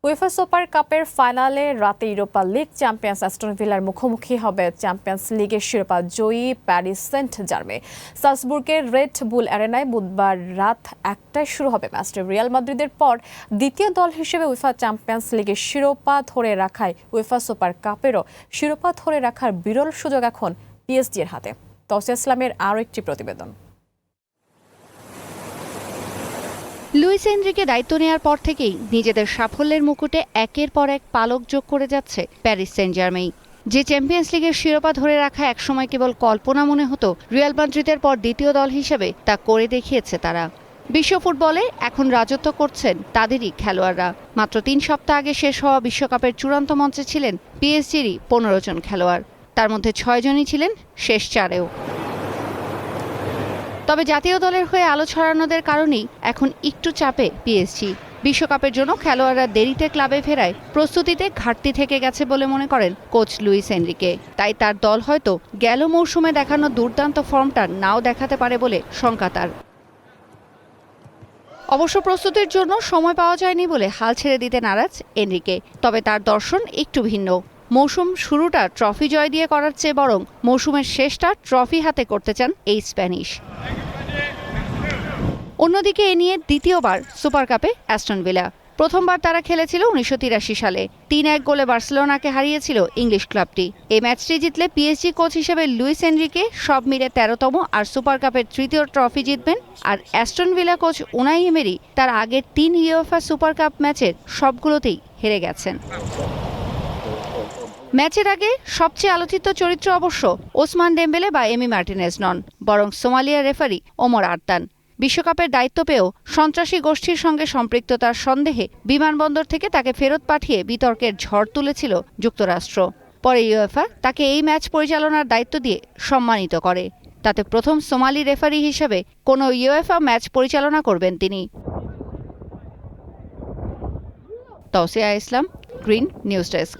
UEFA super কাপের ফাইনালে রাতে ইউরোপা লিগ চ্যাম্পিয়ন্স অ্যাস্টন ভিলার মুখোমুখি হবে চ্যাম্পিয়ন্স লিগের শিরোপা জয়ী প্যারিস সেন্ট জার্মেই। সালজবুর্গের রেড বুল অ্যারেনায় বুধবার রাত 1টায় শুরু হবে ম্যাচটি। রিয়াল মাদ্রিদের পর দ্বিতীয় দল হিসেবে উয়েফা চ্যাম্পিয়ন্স লিগের শিরোপা ধরে রাখায় উয়েফা সুপার কাপেরও শিরোপা ধরে রাখার বিরল সুযোগ এখন পিএসজির হাতে। তৌসিফ ইসলামের আরও একটি প্রতিবেদন। লুইস এনরিকে দায়িত্ব নেওয়ার পর থেকেই নিজেদের সাফল্যের মুকুটে একের পর এক পালক যোগ করে যাচ্ছে প্যারিস সেন্ট জার্মেই। যে চ্যাম্পিয়ন্স লিগের শিরোপা ধরে রাখা একসময় কেবল কল্পনা মনে হতো, রিয়াল মাদ্রিদের পর দ্বিতীয় দল হিসেবে তা করে দেখিয়েছে তারা। বিশ্ব ফুটবলে এখন রাজত্ব করছেন তাদেরই খেলোয়াড়রা। মাত্র 3 সপ্তাহ আগে শেষ হওয়া বিশ্বকাপের চূড়ান্ত মঞ্চে ছিলেন পিএসজিরই 15 জন খেলোয়াড়, তার মধ্যে 6 জনই ছিলেন শেষ চারেও। তবে জাতীয় দলের হয়ে আলো ছড়ানোদের কারণেই এখন একটু চাপে পিএসজি। বিশ্বকাপের জন্য খেলোয়াড়রা দেরিতে ক্লাবে ফেরায় প্রস্তুতিতে ঘাটতি থেকে গেছে বলে মনে করেন কোচ লুইস এনরিকে। তাই তার দল হয়তো গেল মৌসুমে দেখানো দুর্দান্ত ফর্মটা নাও দেখাতে পারে বলে শঙ্কা তার। অবশ্য প্রস্তুতির জন্য সময় পাওয়া যায়নি বলে হাল ছেড়ে দিতে নারাজ এনরিকে। তবে তার দর্শন একটু ভিন্ন। মৌসুম শুরুটা ট্রফি জয় দিয়ে করার চেয়ে বরং মৌসুমের শেষটা ট্রফি হাতে করতে চান এই স্প্যানিশ। অন্যদিকে এ নিয়ে দ্বিতীয়বার সুপার কাপে অ্যাস্টন ভিলা। প্রথমবার তারা খেলেছিল 1983 সালে। 3-1 গোলে বার্সেলোনাকে হারিয়েছিল ইংলিশ ক্লাবটি। এই ম্যাচটি জিতলে পিএসজি কোচ হিসেবে লুইস এনরিকে সব মিলে 13তম আর সুপার কাপের তৃতীয় ট্রফি জিতবেন। আর Aston Villa coach Unai Emery তার আগের 3 ইউএফা সুপার কাপ ম্যাচের সবগুলোতেই হেরে গেছেন। ম্যাচের আগে সবচেয়ে আলোচিত চরিত্র অবশ্য ওসমান ডেম্বেলে বা এমি মার্টিনেজ নন, বরং সোমালিয়ার রেফারি ওমর আরতান। বিশ্বকাপের দায়িত্ব পেয়েও সন্ত্রাসী গোষ্ঠীর সঙ্গে সম্পৃক্ততার সন্দেহে বিমানবন্দর থেকে তাকে ফেরত পাঠিয়ে বিতর্কের ঝড় তুলেছিল যুক্তরাষ্ট্র। পরে ইউএফা তাকে এই ম্যাচ পরিচালনার দায়িত্ব দিয়ে সম্মানিত করে। তাতে প্রথম সোমালি রেফারি হিসেবে কোনো ইউএফা ম্যাচ পরিচালনা করবেন তিনি। তৌসিফ ইসলাম, গ্রিন নিউজ ডেস্ক।